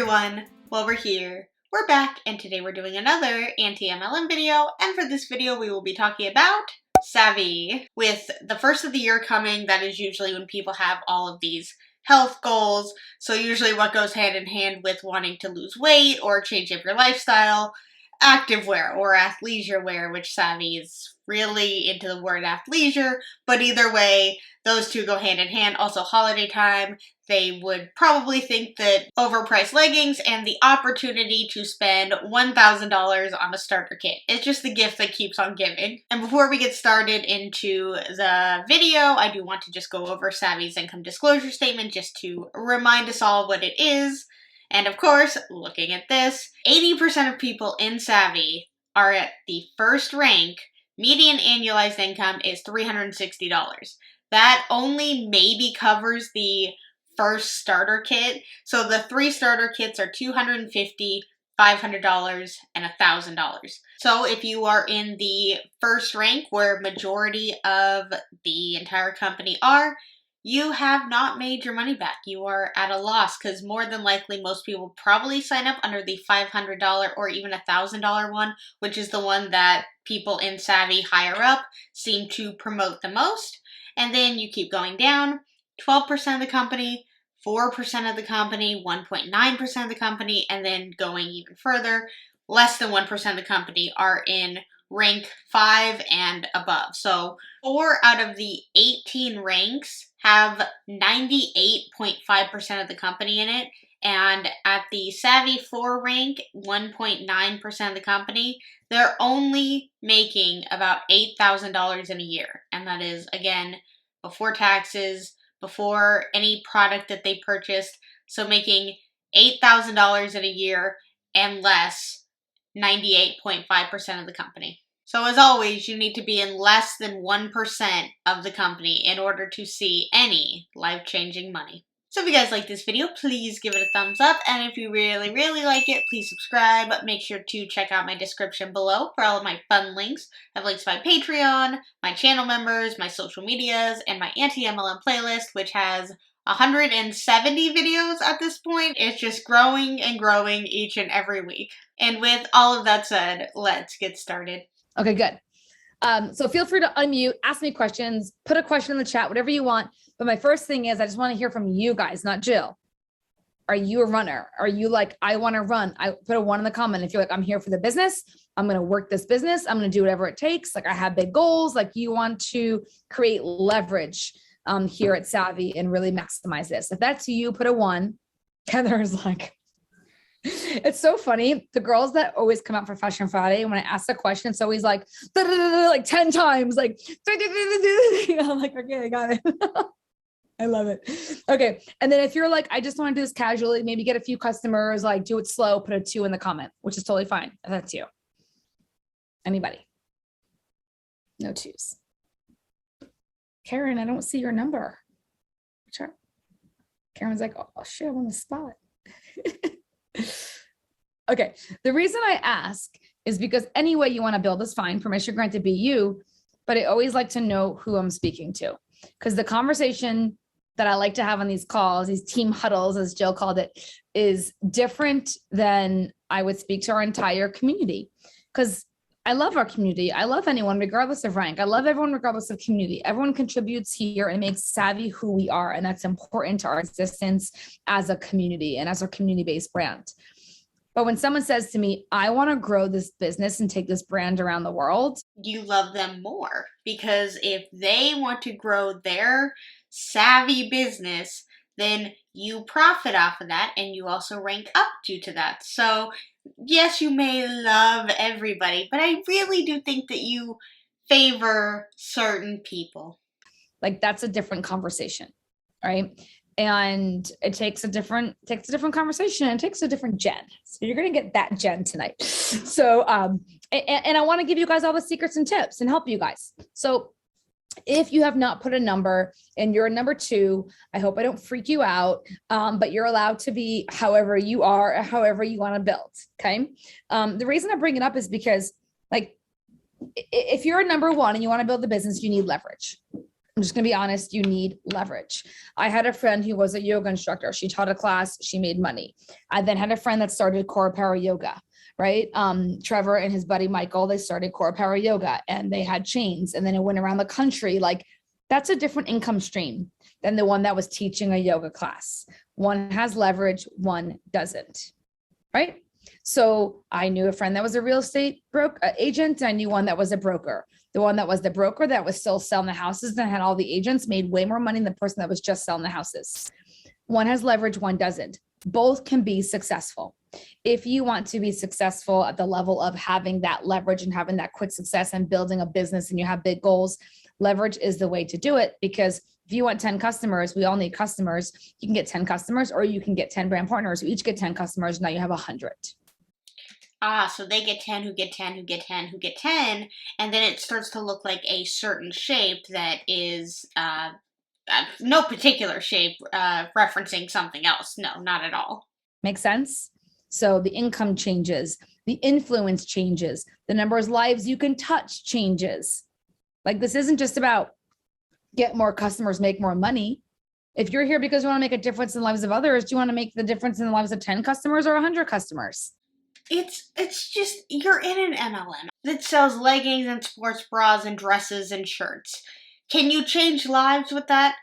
everyone! Well, we're here. We're back, and today we're doing another anti-MLM video, and for this video we will be talking about Savvy. With the first of the year coming, that is usually when people have all of these health goals, so usually what goes hand in hand with wanting to lose weight or change up your lifestyle, activewear or athleisure wear, which Savvy is really into the word athleisure, but either way, those two go hand in hand. Also holiday time, they would probably think that overpriced leggings and the opportunity to spend $1,000 on a starter kit is just the gift that keeps on giving. And before we get started into the video, I do want to just go over Savvy's income disclosure statement just to remind us all what it is. And of course, looking at this, 80% of people in Savvy are at the first rank. Median annualized income is $360. That only maybe covers the first starter kit. So the 3 starter kits are $250, $500, and $1,000. So if you are in the first rank, where majority of the entire company are, you have not made your money back. You are at a loss because more than likely most people probably sign up under the $500 or even $1,000 one, which is the one that people in Savvy higher up seem to promote the most. And then you keep going down, 12% of the company, 4% of the company, 1.9% of the company, and then going even further, less than 1% of the company are in rank 5 and above. So 4 out of the 18 ranks have 98.5% of the company in it, and at the Savvy 4 rank, 1.9% of the company, they're only making about $8,000 in a year. And that is, again, before taxes, before any product that they purchased. So making $8,000 in a year and less, 98.5% of the company. So as always, you need to be in less than 1% of the company in order to see any life-changing money. So if you guys like this video, please give it a thumbs up. And if you really, really like it, please subscribe. Make sure to check out my description below for all of my fun links. I have links to my Patreon, my channel members, my social medias, and my anti-MLM playlist, which has 170 videos at this point. It's just growing and growing each and every week. And with all of that said, let's get started. Okay, good. So feel free to unmute, ask me questions, put a question in the chat, whatever you want. But my first thing is I just want to hear from you guys, not Jill. Are you a runner? Are you like, I want to run? I put a 1 in the comment. If you're like, I'm here for the business, I'm going to work this business. I'm going to do whatever it takes. Like I have big goals. Like you want to create leverage here at Savvy and really maximize this. If that's you, put a 1. Heather's like, it's so funny. The girls that always come out for Fashion Friday, when I ask a question, it's always like, like 10 times, like, I'm like, okay, I got it. I love it. Okay. And then if you're like, I just want to do this casually, maybe get a few customers, like do it slow, put a 2 in the comment, which is totally fine. If that's you. Anybody? No 2s. Karen, I don't see your number. Sure. Karen's like, oh shit, I'm on the spot. Okay. The reason I ask is because any way you want to build is fine. Permission granted, be you, but I always like to know who I'm speaking to, because the conversation that I like to have on these calls, these team huddles, as Jill called it, is different than I would speak to our entire community. Because I love our community. I love anyone, regardless of rank. I love everyone, regardless of community. Everyone contributes here and makes Savvy who we are. And that's important to our existence as a community and as a community-based brand. But when someone says to me, I want to grow this business and take this brand around the world, you love them more, because if they want to grow their Savvy business, then you profit off of that and you also rank up due to that. So yes, you may love everybody, but I really do think that you favor certain people. Like that's a different conversation, right? And it takes a different conversation, and it takes a different gen. So you're going to get that gen tonight. So, and I want to give you guys all the secrets and tips and help you guys. So if you have not put a number and you're a number 2, I hope I don't freak you out. But you're allowed to be however you are, or however you want to build. Okay. The reason I bring it up is because like, if you're a number 1 and you want to build the business, you need leverage. I'm just going to be honest, you need leverage. I had a friend who was a yoga instructor. She taught a class, she made money. I then had a friend that started Core Power Yoga, right? Trevor and his buddy Michael, they started Core Power Yoga and they had chains and then it went around the country. Like that's a different income stream than the one that was teaching a yoga class. One has leverage, one doesn't, right? So I knew a friend that was a real estate agent. I knew one that was a broker. The one that was the broker that was still selling the houses and had all the agents made way more money than the person that was just selling the houses. One has leverage, one doesn't. Both can be successful. If you want to be successful at the level of having that leverage and having that quick success and building a business and you have big goals, leverage is the way to do it. Because if you want 10 customers, we all need customers. You can get 10 customers or you can get 10 brand partners who each get 10 customers. Now you have 100. So they get 10, who get 10, who get 10, who get 10, and then it starts to look like a certain shape that is no particular shape referencing something else. No, not at all. Make sense? So the income changes, the influence changes, the number of lives you can touch changes. Like this isn't just about get more customers, make more money. If you're here because you want to make a difference in the lives of others, do you want to make the difference in the lives of 10 customers or 100 customers? It's just, you're in an MLM that sells leggings and sports bras and dresses and shirts. Can you change lives with that?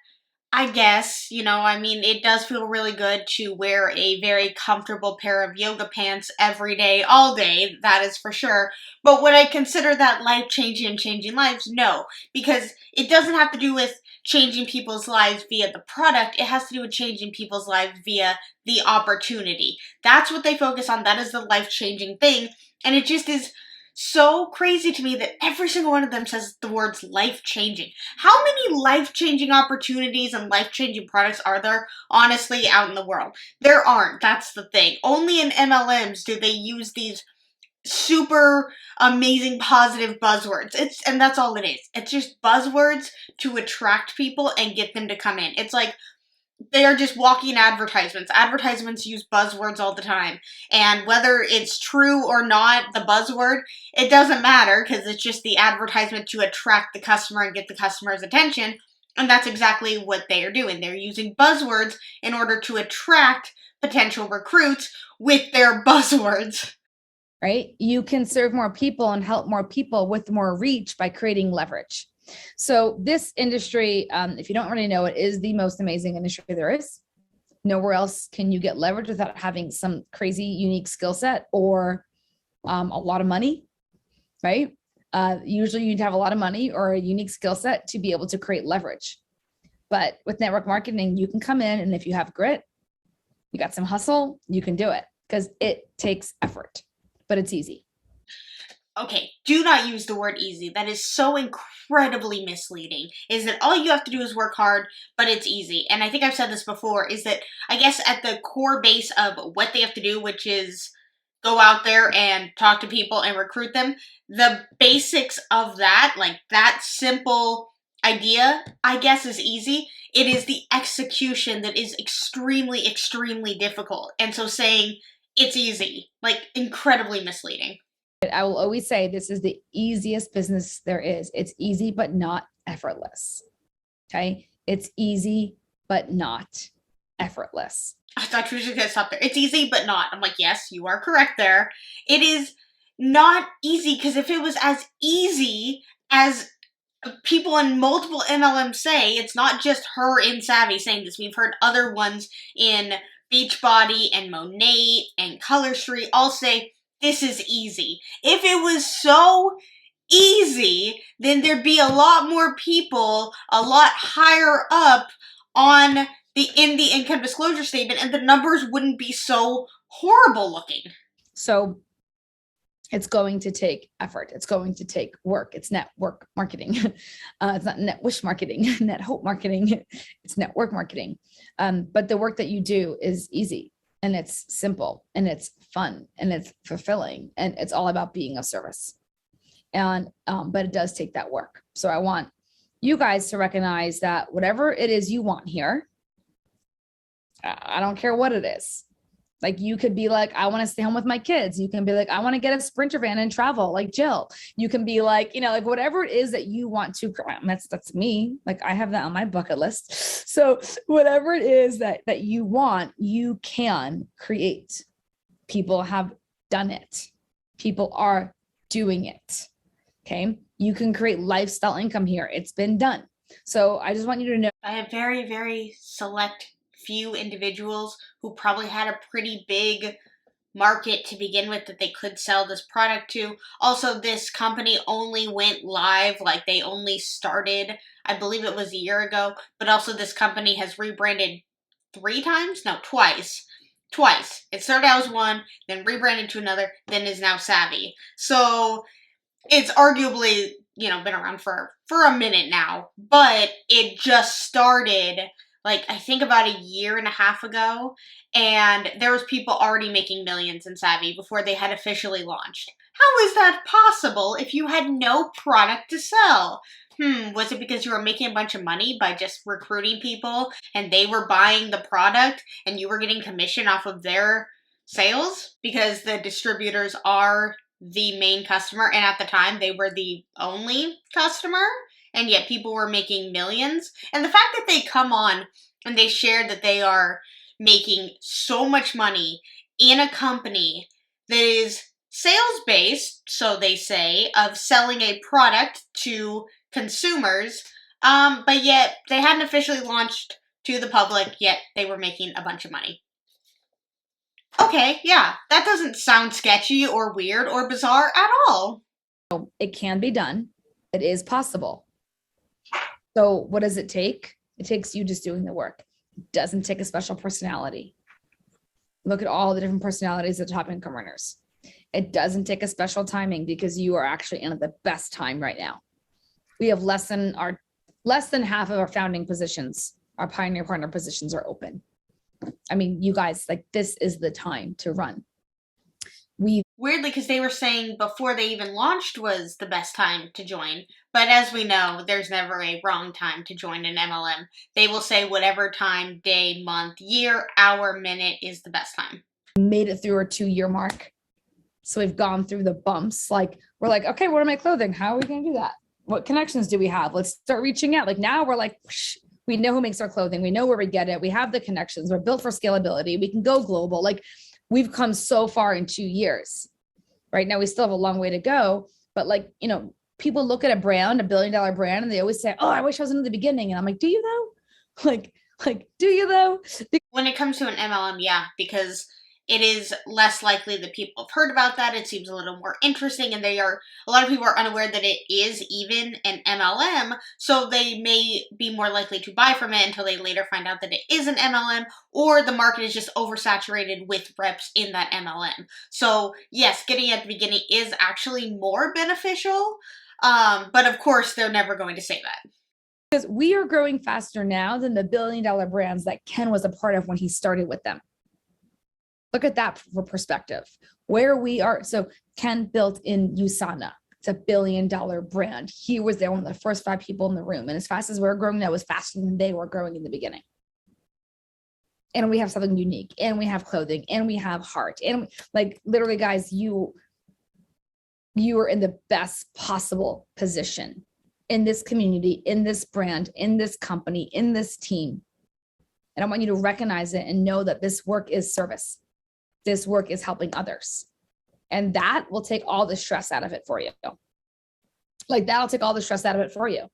I guess, I mean, it does feel really good to wear a very comfortable pair of yoga pants every day, all day, that is for sure. But would I consider that life-changing and changing lives? No, because it doesn't have to do with changing people's lives via the product. It has to do with changing people's lives via the opportunity. That's what they focus on. That is the life-changing thing. And it just is so crazy to me that every single one of them says the words life-changing. How many life-changing opportunities and life-changing products are there, honestly, out in the world? There aren't. That's the thing. Only in MLMs do they use these super amazing positive buzzwords. And that's all it is. It's just buzzwords to attract people and get them to come in. It's like they are just walking advertisements. Advertisements use buzzwords all the time. And whether it's true or not, the buzzword, it doesn't matter because it's just the advertisement to attract the customer and get the customer's attention. And that's exactly what they are doing. They're using buzzwords in order to attract potential recruits with their buzzwords. Right? You can serve more people and help more people with more reach by creating leverage. So this industry, if you don't already know, it is the most amazing industry there is. Nowhere else can you get leverage without having some crazy unique skill set or a lot of money, right? Usually you'd have a lot of money or a unique skill set to be able to create leverage. But with network marketing, you can come in and if you have grit, you got some hustle, you can do it because it takes effort, but it's easy. Okay, do not use the word easy. That is so incredibly misleading. Is that all you have to do is work hard, but it's easy. And I think I've said this before, is that I guess at the core base of what they have to do, which is go out there and talk to people and recruit them, the basics of that, like that simple idea, I guess is easy. It is the execution that is extremely, extremely difficult. And so saying it's easy, like incredibly misleading. I will always say this is the easiest business there is. It's easy, but not effortless. Okay. It's easy, but not effortless. I thought you were just going to stop there. It's easy, but not. I'm like, yes, you are correct there. It is not easy because if it was as easy as people in multiple MLMs say, it's not just her in Savvy saying this. We've heard other ones in Beachbody and Monet and Color Street all say, this is easy. If it was so easy, then there'd be a lot more people a lot higher up on in the income disclosure statement and the numbers wouldn't be so horrible looking. So it's going to take effort. It's going to take work. It's network marketing. It's not net wish marketing, net hope marketing. It's network marketing. But the work that you do is easy. And it's simple and it's fun and it's fulfilling and it's all about being of service. And, but it does take that work. So I want you guys to recognize that whatever it is you want here, I don't care what it is. Like you could be like, I want to stay home with my kids. You can be like, I want to get a Sprinter van and travel like Jill. You can be like, like whatever it is that you want to, that's me. Like I have that on my bucket list. So whatever it is that you want, you can create. People have done it. People are doing it. Okay. You can create lifestyle income here. It's been done. So I just want you to know. I have very, very select few individuals who probably had a pretty big market to begin with that they could sell this product to. Also, this company only went live, like they only started, I believe it was a year ago, but also this company has rebranded twice. It started out as one, then rebranded to another, then is now Savvy. So it's arguably, been around for a minute now, but it just started, like, I think about a year and a half ago, and there was people already making millions in Savvy before they had officially launched. How is that possible if you had no product to sell? Was it because you were making a bunch of money by just recruiting people and they were buying the product and you were getting commission off of their sales? Because the distributors are the main customer, and at the time they were the only customer, and yet people were making millions. And the fact that they come on and they shared that they are making so much money in a company that is sales based, so they say, of selling a product to consumers, but yet they hadn't officially launched to the public, yet they were making a bunch of money. Okay, yeah, that doesn't sound sketchy or weird or bizarre at all. It can be done. It is possible. So what does it take? It takes you just doing the work. It doesn't take a special personality. Look at all the different personalities of top income earners. It doesn't take a special timing because you are actually in the best time right now. We have less than half of our founding positions, our pioneer partner positions are open. I mean, you guys, like, this is the time to run. Weirdly, because they were saying before they even launched was the best time to join. But as we know, there's never a wrong time to join an MLM. They will say whatever time, day, month, year, hour, minute is the best time. We made it through our 2-year mark. So we've gone through the bumps. Like, we're like, okay, what am I clothing? How are we going to do that? What connections do we have? Let's start reaching out. Like now we're like, whoosh, we know who makes our clothing. We know where we get it. We have the connections. We're built for scalability. We can go global. Like, we've come so far in 2 years. Right now, we still have a long way to go. But like, people look at a brand, $1 billion brand, and they always say, oh, I wish I was in the beginning. And I'm like, do you though? Like, do you though? When it comes to an MLM, yeah, because it is less likely that people have heard about that. It seems a little more interesting, and a lot of people are unaware that it is even an MLM, so they may be more likely to buy from it until they later find out that it is an MLM, or the market is just oversaturated with reps in that MLM. So yes, getting at the beginning is actually more beneficial, but of course they're never going to say that. Because we are growing faster now than the $1 billion brands that Ken was a part of when he started with them. Look at that for perspective, where we are. So Ken built in USANA. It's a $1 billion brand. He was there, one of the first 5 people in the room. And as fast as we're growing now is faster than they were growing in the beginning. And we have something unique, and we have clothing, and we have heart. And like, literally, guys, you are in the best possible position in this community, in this brand, in this company, in this team. And I want you to recognize it and know that this work is service. This work is helping others. And that will take all the stress out of it for you. Like, that'll take all the stress out of it for you.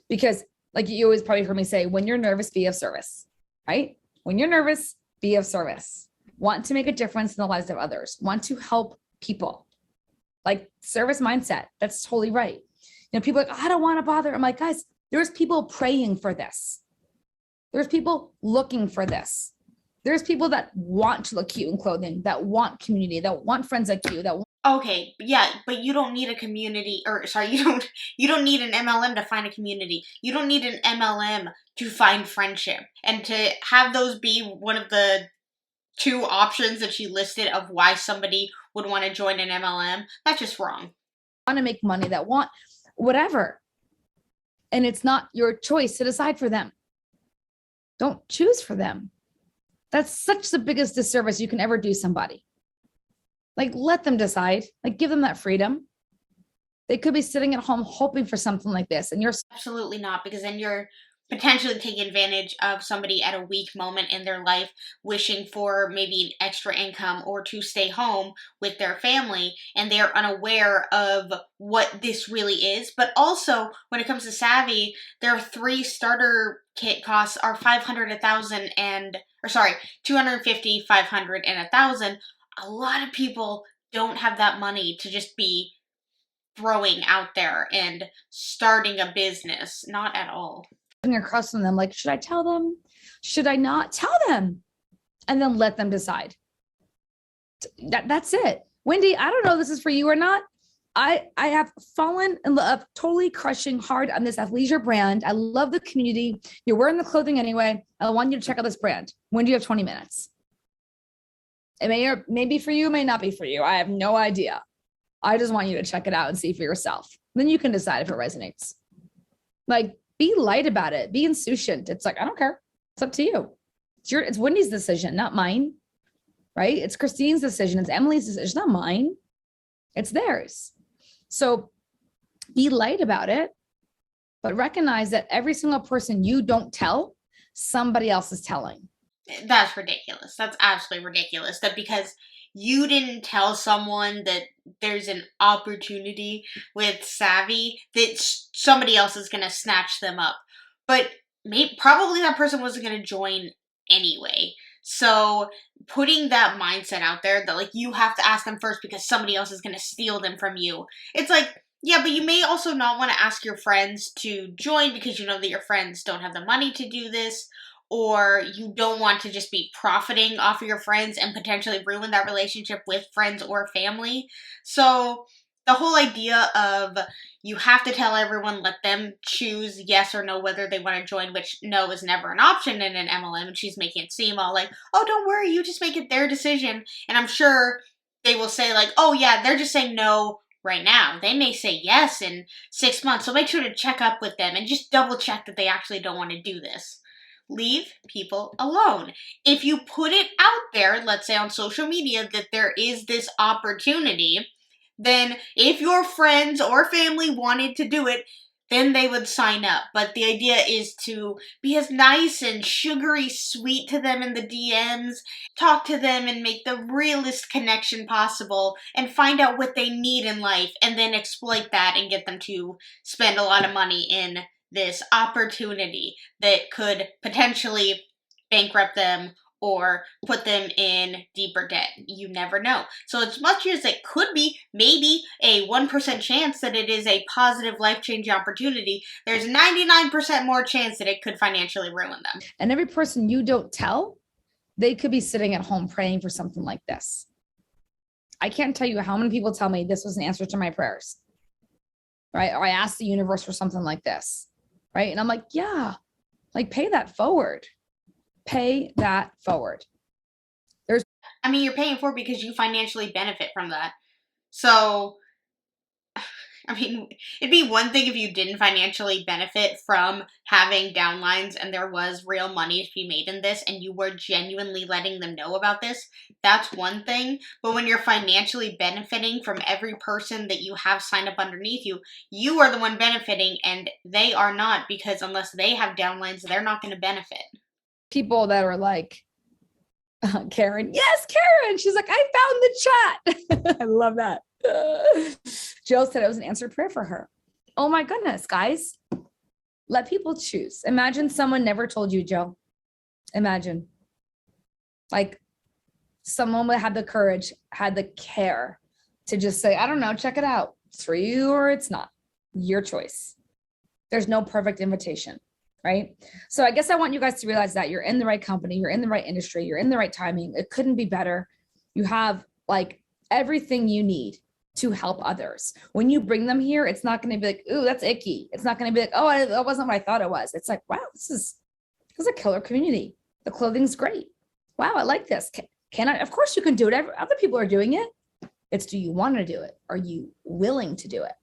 Because like you always probably heard me say, when you're nervous, be of service, right? When you're nervous, be of service. Want to make a difference in the lives of others. Want to help people. Like, service mindset. That's totally right. People are like, I don't want to bother. I'm like, guys, there's people praying for this. There's people looking for this. There's people that want to look cute in clothing, that want community, that want friends like you, Okay, yeah, but you don't need a community, you don't need an MLM to find a community. You don't need an MLM to find friendship. And to have those be one of the 2 options that she listed of why somebody would want to join an MLM, that's just wrong. Want to make money, that want whatever. And it's not your choice to decide for them. Don't choose for them. That's such the biggest disservice you can ever do somebody. Like, let them decide, like, give them that freedom. They could be sitting at home hoping for something like this. And you're Absolutely not, because then you're potentially taking advantage of somebody at a weak moment in their life, wishing for maybe an extra income or to stay home with their family, and they are unaware of what this really is. But also, when it comes to Savvy, their 3 starter kit costs are 500, 1,000, or sorry, 250, 500, and 1,000. A lot of people don't have that money to just be throwing out there and starting a business. Not at all. across from them, like, should I tell them? Should I not tell them? And then let them decide. That's it. Wendy, I don't know if this is for you or not. I have fallen in love, totally crushing hard on this athleisure brand. I love the community. You're wearing the clothing anyway. I want you to check out this brand. When do you have 20 minutes? It may be for you, it may not be for you. I have no idea. I just want you to check it out and see for yourself. Then you can decide if it resonates. Like, be light about it. Be insouciant. It's like, I don't care. It's up to you. It's Wendy's decision, not mine. Right? It's Christine's decision. It's Emily's decision. It's not mine. It's theirs. So be light about it, but recognize that every single person you don't tell, somebody else is telling. That's ridiculous. That's absolutely ridiculous. That because you didn't tell someone that there's an opportunity with Savvy, that somebody else is going to snatch them up. But probably that person wasn't going to join anyway. So putting that mindset out there that, like, you have to ask them first because somebody else is going to steal them from you. It's like, yeah, but you may also not want to ask your friends to join because you know that your friends don't have the money to do this, or you don't want to just be profiting off of your friends and potentially ruin that relationship with friends or family. So the whole idea of you have to tell everyone, let them choose yes or no whether they want to join, which no is never an option in an MLM, and she's making it seem all like, oh, don't worry, you just make it their decision. And I'm sure they will say like, oh yeah, they're just saying no right now. They may say yes in 6 months, so make sure to check up with them and just double check that they actually don't want to do this. Leave people alone. If you put it out there, let's say on social media, that there is this opportunity, then if your friends or family wanted to do it, then they would sign up. But the idea is to be as nice and sugary sweet to them in the DMs, talk to them and make the realest connection possible, and find out what they need in life, and then exploit that and get them to spend a lot of money in this opportunity that could potentially bankrupt them or put them in deeper debt. You never know. So as much as it could be maybe a 1% chance that it is a positive life-changing opportunity, there's 99% more chance that it could financially ruin them. And every person you don't tell, they could be sitting at home praying for something like this. I can't tell you how many people tell me this was an answer to my prayers, right? Or I asked the universe for something like this, right? And I'm like, yeah, like pay that forward. Pay that forward. I mean, you're paying for it because you financially benefit from that. So, I mean, it'd be one thing if you didn't financially benefit from having downlines and there was real money to be made in this and you were genuinely letting them know about this. That's one thing. But when you're financially benefiting from every person that you have signed up underneath you, you are the one benefiting and they are not, because unless they have downlines, they're not going to benefit. People that are like, Karen, yes, Karen. She's like, I found the chat. I love that. Jill said it was an answered prayer for her. Oh my goodness, guys. Let people choose. Imagine someone never told you, Jill. Imagine. Like someone would have the courage, had the care to just say, I don't know, check it out. It's for you or it's not. Your choice. There's no perfect invitation. Right? So I guess I want you guys to realize that you're in the right company, you're in the right industry, you're in the right timing. It couldn't be better. You have like everything you need to help others. When you bring them here, it's not going to be like, ooh, that's icky. It's not going to be like, oh, that wasn't what I thought it was. It's like, wow, this is a killer community. The clothing's great. Wow, I like this. Can I? Of course you can do it. Other people are doing it. It's, do you want to do it? Are you willing to do it?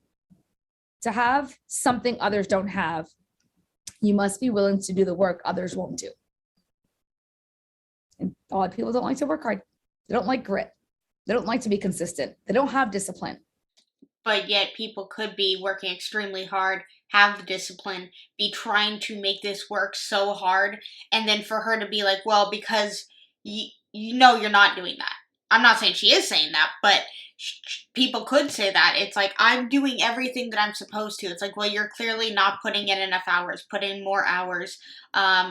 To have something others don't have, you must be willing to do the work others won't do. And a lot of people don't like to work hard. They don't like grit. They don't like to be consistent. They don't have discipline. But yet people could be working extremely hard, have the discipline, be trying to make this work so hard, and then for her to be like, well, because you know you're not doing that. I'm not saying she is saying that, but people could say that. It's like, I'm doing everything that I'm supposed to. It's like, well, you're clearly not putting in enough hours. Put in more hours.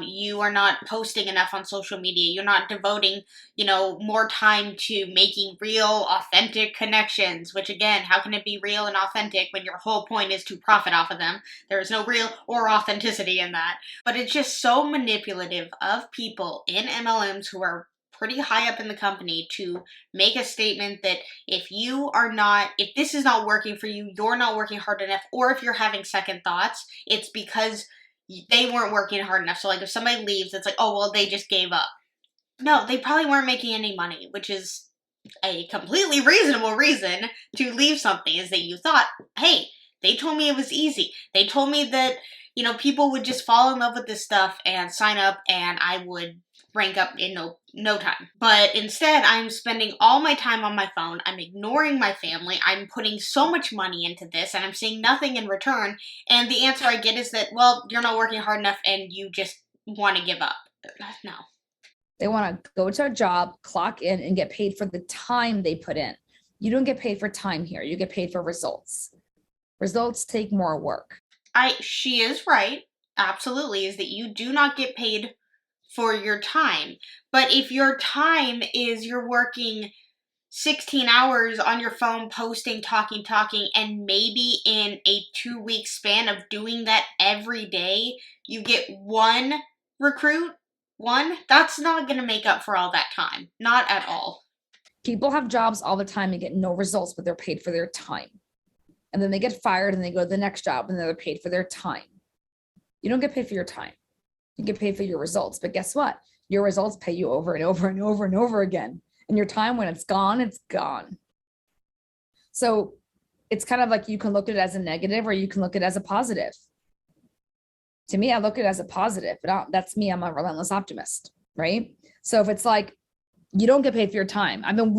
You are not posting enough on social media. You're not devoting, more time to making real, authentic connections, which again, how can it be real and authentic when your whole point is to profit off of them? There is no real or authenticity in that. But it's just so manipulative of people in MLMs who are pretty high up in the company to make a statement that if this is not working for you, you're not working hard enough, or if you're having second thoughts, it's because they weren't working hard enough. So like if somebody leaves, it's like, oh, well, they just gave up. No, they probably weren't making any money, which is a completely reasonable reason to leave something, is that you thought, hey, they told me it was easy. They told me that, people would just fall in love with this stuff and sign up and I would rank up in no time. But instead, I'm spending all my time on my phone. I'm ignoring my family. I'm putting so much money into this and I'm seeing nothing in return. And the answer I get is that, well, you're not working hard enough and you just want to give up. No. They want to go to a job, clock in, and get paid for the time they put in. You don't get paid for time here. You get paid for results. Results take more work. She is right. Absolutely. Is that you do not get paid for your time. But if your time is you're working 16 hours on your phone, posting, talking, and maybe in a 2-week span of doing that every day, you get one recruit, that's not going to make up for all that time. Not at all. People have jobs all the time and get no results, but they're paid for their time. And then they get fired and they go to the next job and they're paid for their time. You don't get paid for your time. You get paid for your results. But guess what? Your results pay you over and over and over and over again. And your time, when it's gone, it's gone. So it's kind of like you can look at it as a negative or you can look at it as a positive. To me, I look at it as a positive, but that's me. I'm a relentless optimist, right? So if it's like, you don't get paid for your time. I've been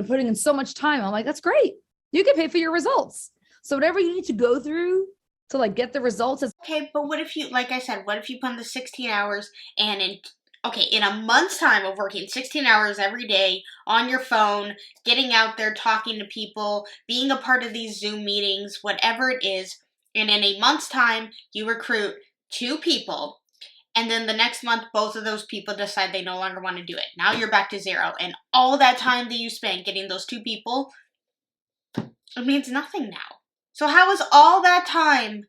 putting in so much time. I'm like, that's great. You get paid for your results. So whatever you need to go through to like get the results. Okay, but what if you, like I said, what if you put in the 16 hours and in a month's time of working 16 hours every day on your phone, getting out there, talking to people, being a part of these Zoom meetings, whatever it is, and in a month's time, you recruit 2 people, and then the next month, both of those people decide they no longer want to do it. Now you're back to 0, and all that time that you spent getting those 2 people, it means nothing now. So how is all that time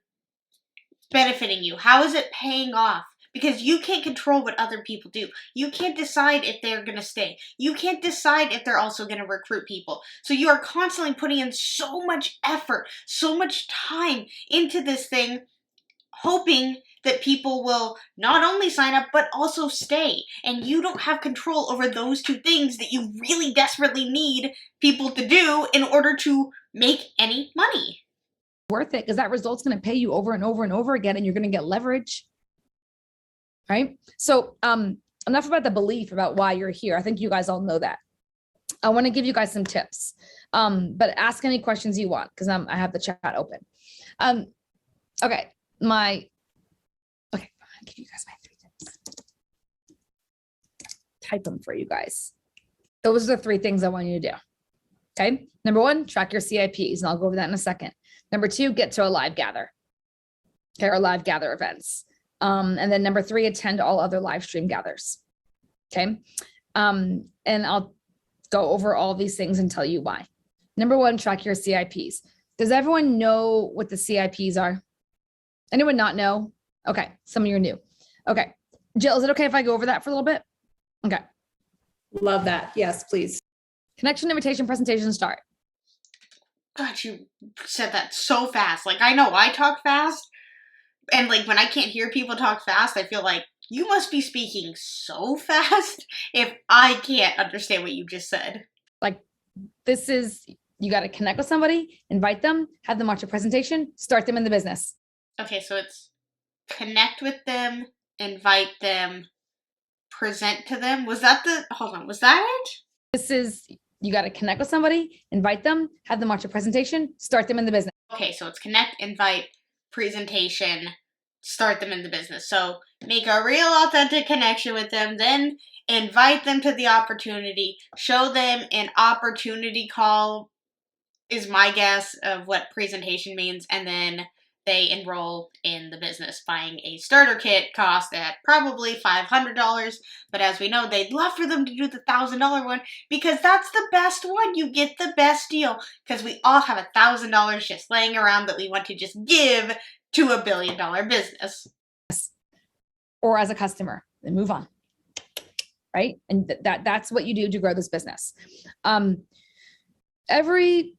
benefiting you? How is it paying off? Because you can't control what other people do. You can't decide if they're going to stay. You can't decide if they're also going to recruit people. So you are constantly putting in so much effort, so much time into this thing, hoping that people will not only sign up, but also stay. And you don't have control over those 2 things that you really desperately need people to do in order to make any money. Worth it, because that result's going to pay you over and over and over again, and you're going to get leverage. Right? So enough about the belief about why you're here. I think you guys all know that. I want to give you guys some tips, but ask any questions you want because I have the chat open. Okay, I'll give you guys my 3 tips. Type them for you guys. Those are the 3 things I want you to do. Okay. Number 1, track your CIPs, and I'll go over that in a second. Number 2, get to a live gather. Okay, or live gather events. And then number 3, attend all other live stream gathers. Okay. And I'll go over all these things and tell you why. Number 1, track your CIPs. Does everyone know what the CIPs are? Anyone not know? Okay. Some of you are new. Okay. Jill, is it okay if I go over that for a little bit? Okay. Love that. Yes, please. Connection, invitation, presentation, start. God, you said that so fast. Like, I know I talk fast, and like when I can't hear people talk fast, I feel like you must be speaking so fast if I can't understand what you just said. Like, this is, you got to connect with somebody, invite them, have them watch a presentation, start them in the business. Okay, so it's connect with them, invite them, present to them. Was that was that it? This is, you got to connect with somebody, invite them, have them watch a presentation, start them in the business. Okay, so it's connect, invite, presentation, start them in the business. So make a real authentic connection with them, then invite them to the opportunity, show them an opportunity call is my guess of what presentation means, and then they enroll in the business buying a starter kit cost at probably $500, but as we know, they'd love for them to do the $1,000 one because that's the best one. You get the best deal because we all have $1,000 just laying around that we want to just give to a $1 billion business. Or as a customer, then move on, right? And that's what you do to grow this business. Every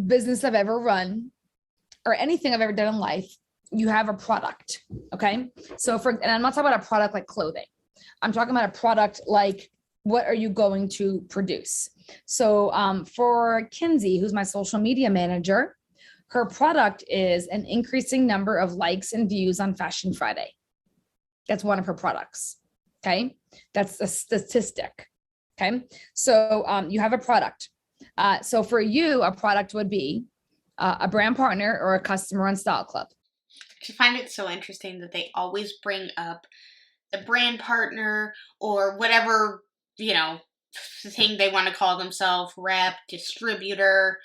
business I've ever run or anything I've ever done in life, you have a product. Okay. So and I'm not talking about a product like clothing. I'm talking about a product like, what are you going to produce? So for Kinsey, who's my social media manager, her product is an increasing number of likes and views on Fashion Friday. That's one of her products. Okay. That's a statistic. Okay. So you have a product. So for you, a product would be a brand partner or a customer on Style Club. I find it so interesting that they always bring up the brand partner or whatever, thing they want to call themselves, rep, distributor,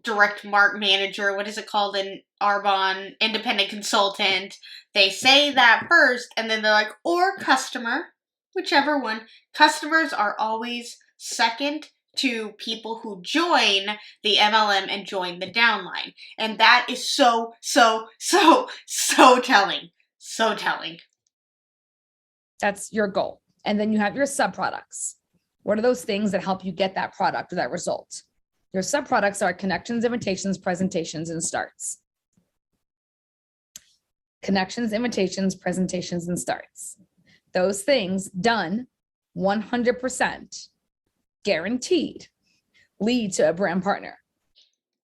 direct mark manager, what is it called in Arbonne, independent consultant. They say that first and then they're like, or customer, whichever one. Customers are always second to people who join the MLM and join the downline. And that is so telling. So telling. That's your goal. And then you have your subproducts. What are those things that help you get that product or that result? Your subproducts are connections, invitations, presentations, and starts. Connections, invitations, presentations, and starts. Those things done 100% guaranteed lead to a brand partner.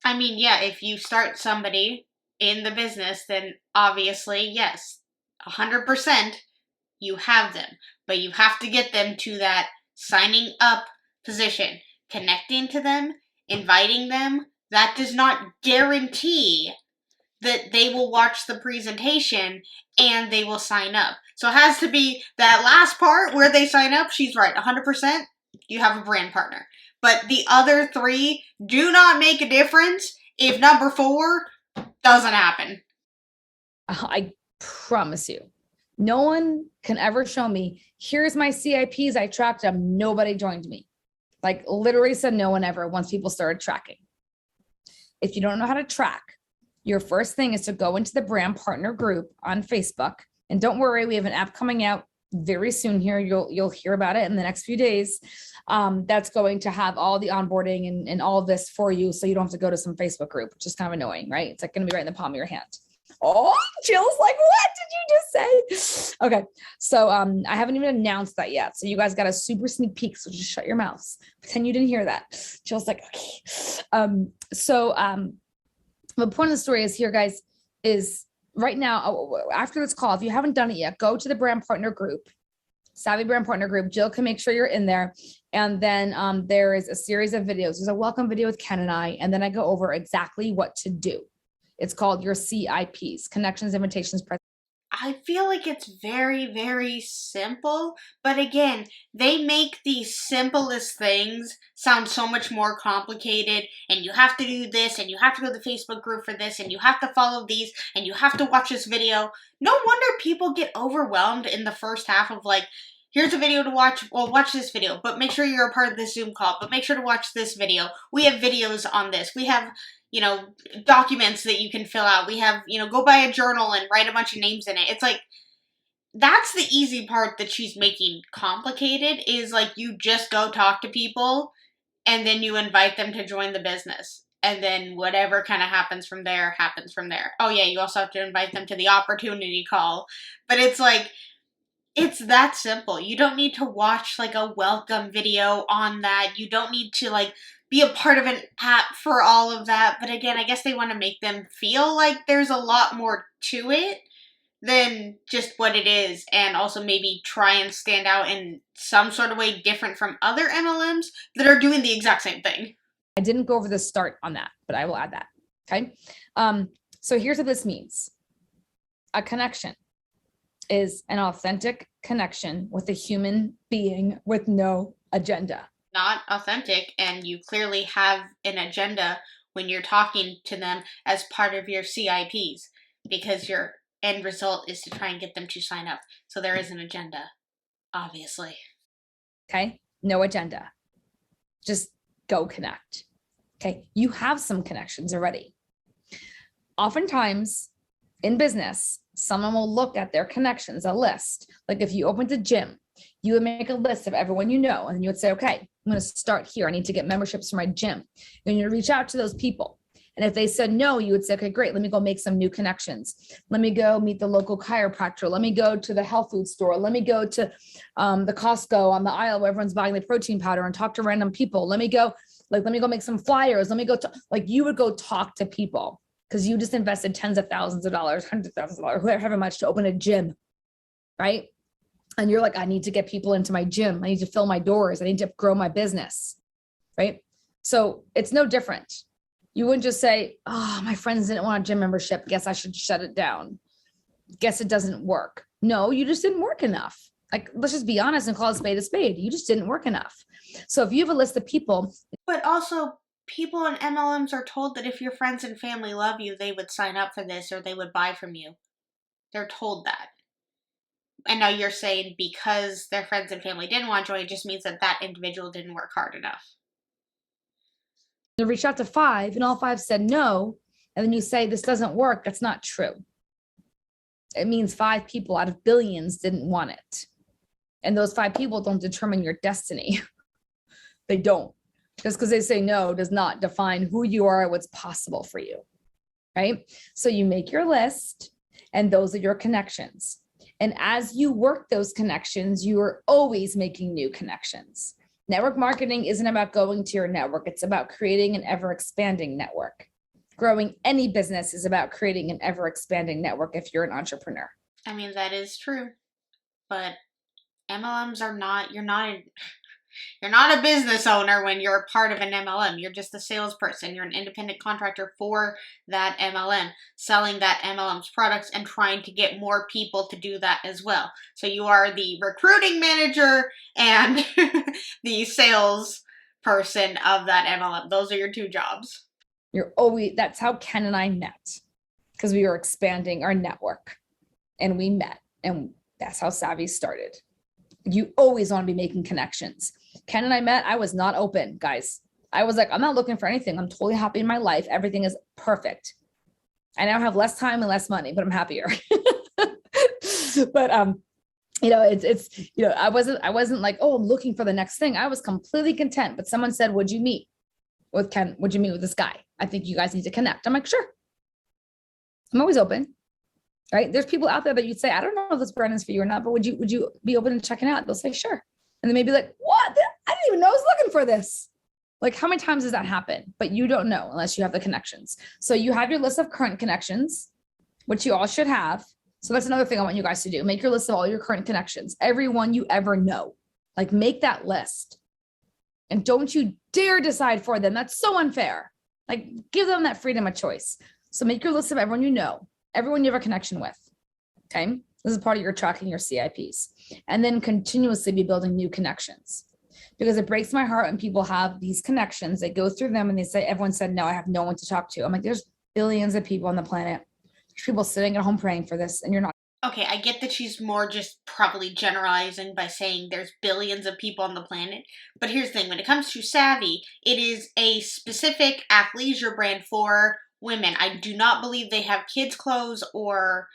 I mean, yeah, if you start somebody in the business, then obviously, yes, 100% you have them, but you have to get them to that signing up position, connecting to them, inviting them. That does not guarantee that they will watch the presentation and they will sign up. So it has to be that last part where they sign up. She's right, 100%. You have a brand partner. But the other three do not make a difference if number 4 doesn't happen. I promise you, no one can ever show me, here's my CIPs, I tracked them, nobody joined me. Like literally said no one ever once people started tracking. If you don't know how to track, your first thing is to go into the brand partner group on Facebook. And don't worry, we have an app coming out very soon here. You'll hear about it in the next few days. That's going to have all the onboarding and all of this for you. So you don't have to go to some Facebook group, which is kind of annoying, right? It's like going to be right in the palm of your hand. Oh, Jill's like, what did you just say? Okay. So I haven't even announced that yet. So you guys got a super sneak peek. So just shut your mouths. Pretend you didn't hear that. Jill's like, okay. The point of the story is here, guys, is right now, after this call, if you haven't done it yet, go to the brand partner group, Savvy Brand Partner Group. Jill can make sure you're in there. And then there is a series of videos. There's a welcome video with Ken and I, and then I go over exactly what to do. It's called your CIPs, connections, invitations, I feel like it's very, very simple, but again, they make the simplest things sound so much more complicated, and you have to do this, and you have to go to the Facebook group for this, and you have to follow these, and you have to watch this video. No wonder people get overwhelmed in the first half of like, here's a video to watch, well, watch this video, but make sure you're a part of this Zoom call, but make sure to watch this video. We have videos on this. We have documents that you can fill out. We have, go buy a journal and write a bunch of names in it. It's like, that's the easy part that she's making complicated, is like, you just go talk to people and then you invite them to join the business. And then whatever kind of happens from there, happens from there. Oh yeah, you also have to invite them to the opportunity call. But it's like, it's that simple. You don't need to watch like a welcome video on that. You don't need to like be a part of an app for all of that. But again, I guess they want to make them feel like there's a lot more to it than just what it is, and also maybe try and stand out in some sort of way different from other MLMs that are doing the exact same thing. I didn't go over the start on that, but I will add that. Okay. So here's what this means. A connection is an authentic connection with a human being with no agenda. Not authentic, and you clearly have an agenda when you're talking to them as part of your CIPs, because your end result is to try and get them to sign up. So there is an agenda, obviously. Okay. No agenda. Just go connect. Okay. You have some connections already. Oftentimes in business, someone will look at their connections, a list. Like if you opened a gym, you would make a list of everyone you know, and you would say, okay, I'm going to start here. I need to get memberships for my gym. And you reach out to those people. And if they said no, you would say, okay, great. Let me go make some new connections. Let me go meet the local chiropractor. Let me go to the health food store. Let me go to the Costco on the aisle where everyone's buying the protein powder and talk to random people. Let me go make some flyers. Let me go to, you would go talk to people because you just invested tens of thousands of dollars, hundreds of thousands of dollars, however much to open a gym, right? And you're like, I need to get people into my gym. I need to fill my doors. I need to grow my business, right? So it's no different. You wouldn't just say, oh, my friends didn't want a gym membership. Guess I should shut it down. Guess it doesn't work. No, you just didn't work enough. Like, let's just be honest and call a spade a spade. You just didn't work enough. So if you have a list of people. But also, people in MLMs are told that if your friends and family love you, they would sign up for this or they would buy from you. They're told that. And now you're saying because their friends and family didn't want to join, it just means that that individual didn't work hard enough. You reach out to 5 and all 5 said no. And then you say, this doesn't work. That's not true. It means 5 people out of billions didn't want it. And those 5 people don't determine your destiny. They don't. Just because they say no does not define who you are, what's possible for you, right? So you make your list and those are your connections. And as you work those connections, you are always making new connections. Network marketing isn't about going to your network. It's about creating an ever-expanding network. Growing any business is about creating an ever-expanding network if you're an entrepreneur. I mean, that is true. But MLMs are not, you're not a business owner when you're a part of an MLM. You're just a salesperson. You're an independent contractor for that MLM, selling that MLM's products and trying to get more people to do that as well. So you are the recruiting manager and the sales person of that MLM. Those are your 2 jobs. That's how Ken and I met, because we were expanding our network and we met, and that's how Savvy started. You always want to be making connections. Ken and I met, I was not open, guys. I was like, I'm not looking for anything. I'm totally happy in my life. Everything is perfect. I now have less time and less money, but I'm happier. But, I wasn't like, oh, I'm looking for the next thing. I was completely content, but someone said, would you meet with Ken? Would you meet with this guy? I think you guys need to connect. I'm like, sure. I'm always open. Right? There's people out there that you'd say, I don't know if this brand is for you or not, but would you be open to checking out? They'll say, sure. And then maybe like, what? I didn't even know I was looking for this. Like, how many times does that happen? But you don't know unless you have the connections. So you have your list of current connections, which you all should have. So that's another thing I want you guys to do. Make your list of all your current connections, everyone you ever know. Like, make that list. And don't you dare decide for them. That's so unfair. Like, give them that freedom of choice. So make your list of everyone you know, everyone you have a connection with. Okay. This is part of your tracking your CIPs. And then continuously be building new connections, because it breaks my heart when people have these connections. They go through them and they say, everyone said, no, I have no one to talk to. I'm like, there's billions of people on the planet. There's people sitting at home praying for this, and you're not. Okay, I get that she's more just probably generalizing by saying there's billions of people on the planet. But here's the thing, when it comes to Savvy, it is a specific athleisure brand for women. I do not believe they have kids' clothes or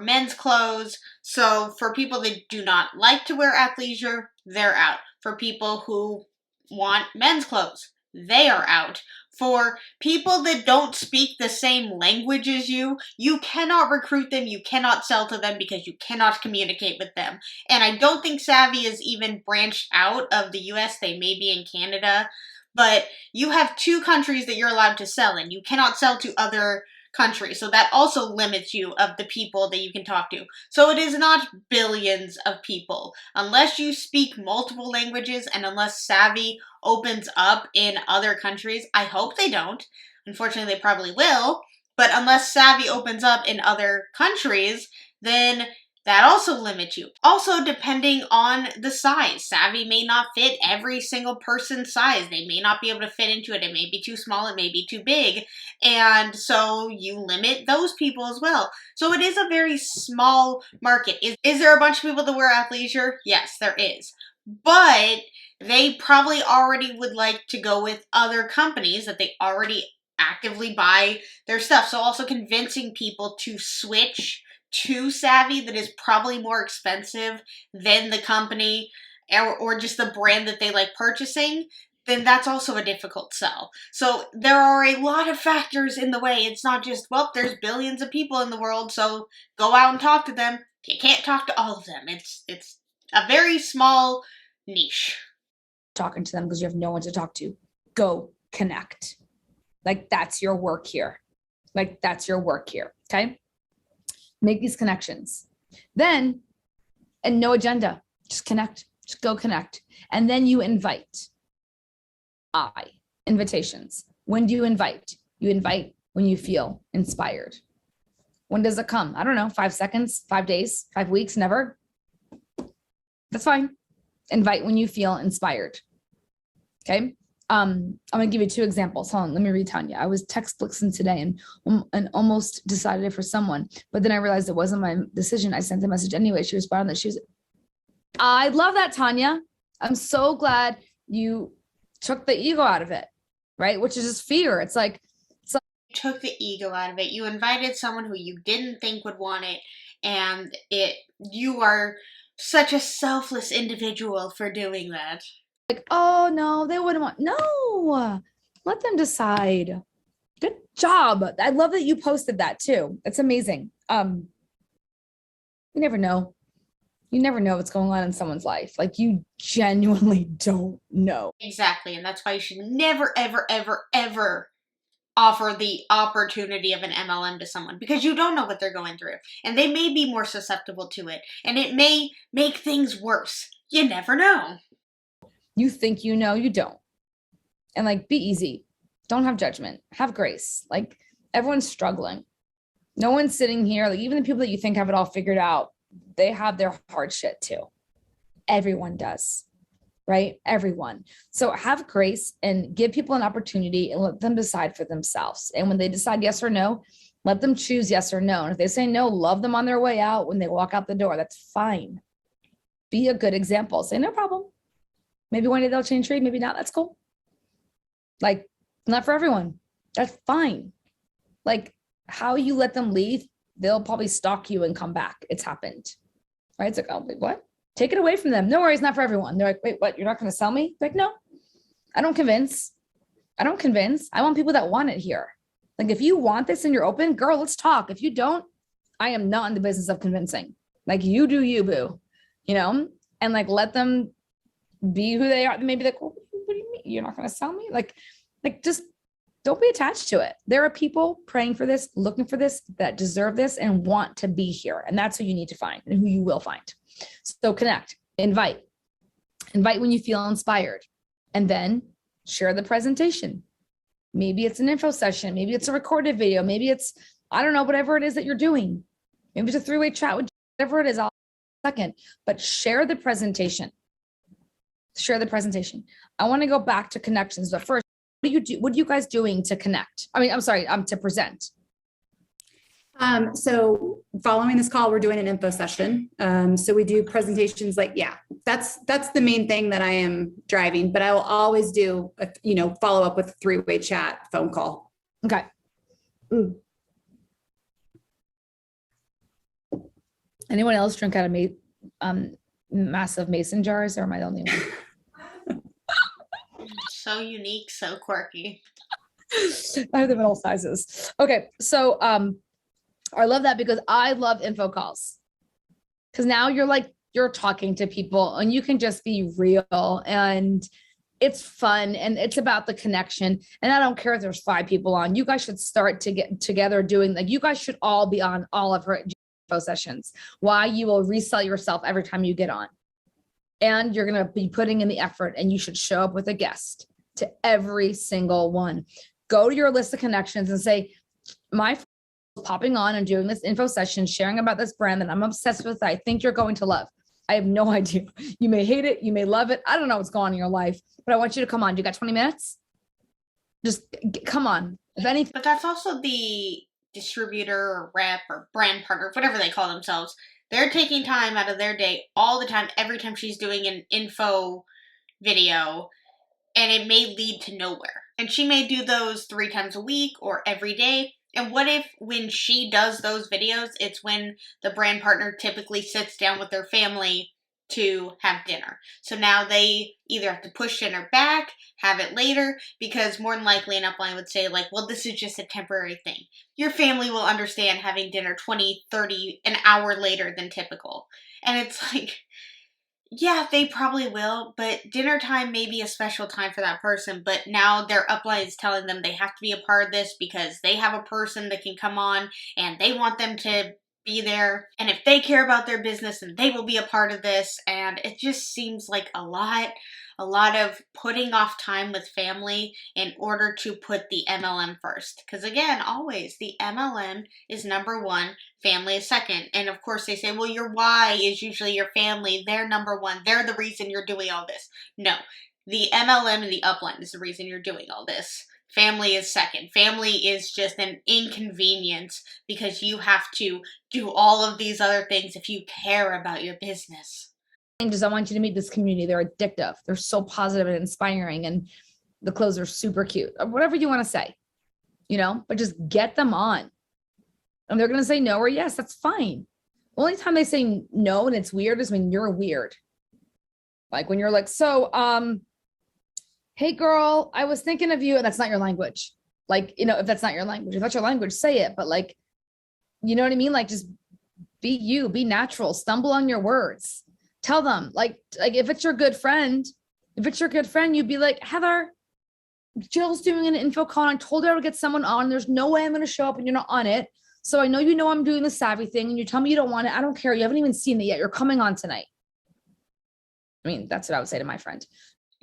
men's clothes. So for people that do not like to wear athleisure, they're out. For people who want men's clothes, they are out. For people that don't speak the same language as you cannot recruit them, you cannot sell to them because you cannot communicate with them. And I don't think Savvy is even branched out of the US. They may be in Canada, but you have 2 countries that you're allowed to sell in. You cannot sell to other countries. So that also limits you of the people that you can talk to. So it is not billions of people. Unless you speak multiple languages and unless Savvy opens up in other countries, I hope they don't. Unfortunately, they probably will. But unless Savvy opens up in other countries, then that also limits you. Also, depending on the size, Savvy may not fit every single person's size. They may not be able to fit into it. It may be too small. It may be too big. And so you limit those people as well. So it is a very small market. Is there a bunch of people that wear athleisure? Yes, there is. But they probably already would like to go with other companies that they already actively buy their stuff. So also convincing people to switch to Savvy that is probably more expensive than the company or just the brand that they like purchasing, then that's also a difficult sell. So there are a lot of factors in the way. It's not just, well, there's billions of people in the world, so go out and talk to them. You can't talk to all of them. It's a very small niche. Talking to them because you have no one to talk to. Go connect. Like that's your work here. Okay? Make these connections. Then, and no agenda, just connect, just go connect. And then you invite. Invitations. When do you invite? You invite when you feel inspired. When does it come? I don't know, 5 seconds, 5 days, 5 weeks, never. That's fine. Invite when you feel inspired. Okay. I'm going to give you 2 examples. Hold on. Let me read Tanya. I was text Blixen today and almost decided it for someone, but then I realized it wasn't my decision. I sent the message anyway. She responded that I love that, Tanya. I'm so glad you took the ego out of it, right? Which is just fear. It's like, you took the ego out of it. You invited someone who you didn't think would want it. And you are such a selfless individual for doing that. Like, oh no, they wouldn't want, no, let them decide. Good job. I love that you posted that too. It's amazing. You never know. You never know what's going on in someone's life. Like you genuinely don't know. Exactly. And that's why you should never, ever, ever, ever offer the opportunity of an MLM to someone because you don't know what they're going through and they may be more susceptible to it and it may make things worse. You never know. You think you know, you don't. And like, be easy. Don't have judgment. Have grace. Like everyone's struggling. No one's sitting here. Like even the people that you think have it all figured out, they have their hard shit too. Everyone does, right? Everyone. So have grace and give people an opportunity and let them decide for themselves. And when they decide yes or no, let them choose yes or no. And if they say no, love them on their way out when they walk out the door. That's fine. Be a good example. Say no problem. Maybe one day they'll change trade, maybe not. That's cool. Like, not for everyone. That's fine. Like, how you let them leave, they'll probably stalk you and come back. It's happened. Right? It's like, oh, wait, what? Take it away from them. No worries, not for everyone. They're like, wait, what? You're not going to sell me? Like, no, I don't convince. I want people that want it here. Like, if you want this and you're open, girl, let's talk. If you don't, I am not in the business of convincing. Like, you do you, boo. And like, let them be who they are. Maybe like, well, what do you mean? You're not going to sell me? Like just don't be attached to it. There are people praying for this, looking for this, that deserve this and want to be here. And that's who you need to find and who you will find. So connect, invite when you feel inspired, and then share the presentation. Maybe it's an info session. Maybe it's a recorded video. Maybe it's, I don't know, whatever it is that you're doing. Maybe it's a 3-way chat with whatever it is. I'll second, but share the presentation. I want to go back to connections, but first, what are you guys doing to connect? To present. So following this call, we're doing an info session. So we do presentations that's the main thing that I am driving, but I will always do, follow up with a 3-way chat phone call. Okay. Ooh. Anyone else drink out of massive mason jars, or am I the only one? So unique, so quirky. I have them in all sizes. Okay, so I love that because I love info calls. Because now you're talking to people and you can just be real and it's fun and it's about the connection. And I don't care if there's 5 people on. You guys should start to get together doing, like, you guys should all be on all of her info sessions. Why? You will resell yourself every time you get on. And you're going to be putting in the effort, and you should show up with a guest to every single one. Go to your list of connections and say, my popping on and doing this info session, sharing about this brand that I'm obsessed with, that I think you're going to love. I have no idea. You may hate it. You may love it. I don't know what's going on in your life, but I want you to come on. You got 20 minutes? Just come on. If anything. But that's also the distributor or rep or brand partner, whatever they call themselves. They're taking time out of their day all the time, every time she's doing an info video, and it may lead to nowhere. And she may do those 3 times a week or every day. And what if when she does those videos, it's when the brand partner typically sits down with their family to have dinner. So now they either have to push dinner back, have it later, because more than likely an upline would say, like, well, this is just a temporary thing. Your family will understand having dinner 20, 30, an hour later than typical. And it's like, yeah, they probably will, but dinner time may be a special time for that person, but now their upline is telling them they have to be a part of this because they have a person that can come on and they want them to be there. And if they care about their business, then they will be a part of this. And it just seems like a lot of putting off time with family in order to put the MLM first. Because again, always the MLM is number 1, family is second. And of course they say, well, your why is usually your family. They're number 1. They're the reason you're doing all this. No, the MLM and the upline is the reason you're doing all this. Family is second. Family is just an inconvenience because you have to do all of these other things if you care about your business. Just, I want you to meet this community. They're addictive. They're so positive and inspiring, and the clothes are super cute, or whatever you want to say, but just get them on. And they're going to say no or yes. That's fine. The only time they say no and it's weird is when you're weird. Like when you're like, so, hey girl, I was thinking of you. And that's not your language. Like, if that's not your language, if that's your language, say it. But like, you know what I mean? Like, just be you, be natural, stumble on your words. Tell them, like if it's your good friend, you'd be like, Heather, Jill's doing an info call. And I told her I would get someone on. There's no way I'm going to show up and you're not on it. So I know I'm doing the Savvy thing, and you tell me you don't want it. I don't care. You haven't even seen it yet. You're coming on tonight. I mean, that's what I would say to my friend.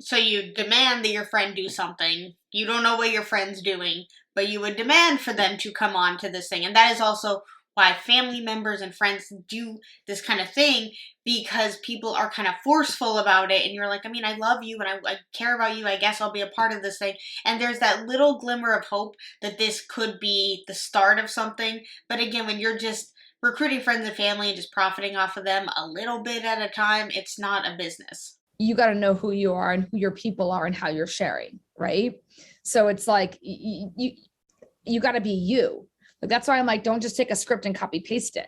So you demand that your friend do something. You don't know what your friend's doing, but you would demand for them to come on to this thing. And that is also why family members and friends do this kind of thing, because people are kind of forceful about it. And you're like, I mean, I love you and I care about you. I guess I'll be a part of this thing. And there's that little glimmer of hope that this could be the start of something. But again, when you're just recruiting friends and family and just profiting off of them a little bit at a time, it's not a business. You got to know who you are and who your people are and how you're sharing, right? So it's like, you got to be you. Like, that's why I'm like, don't just take a script and copy paste it.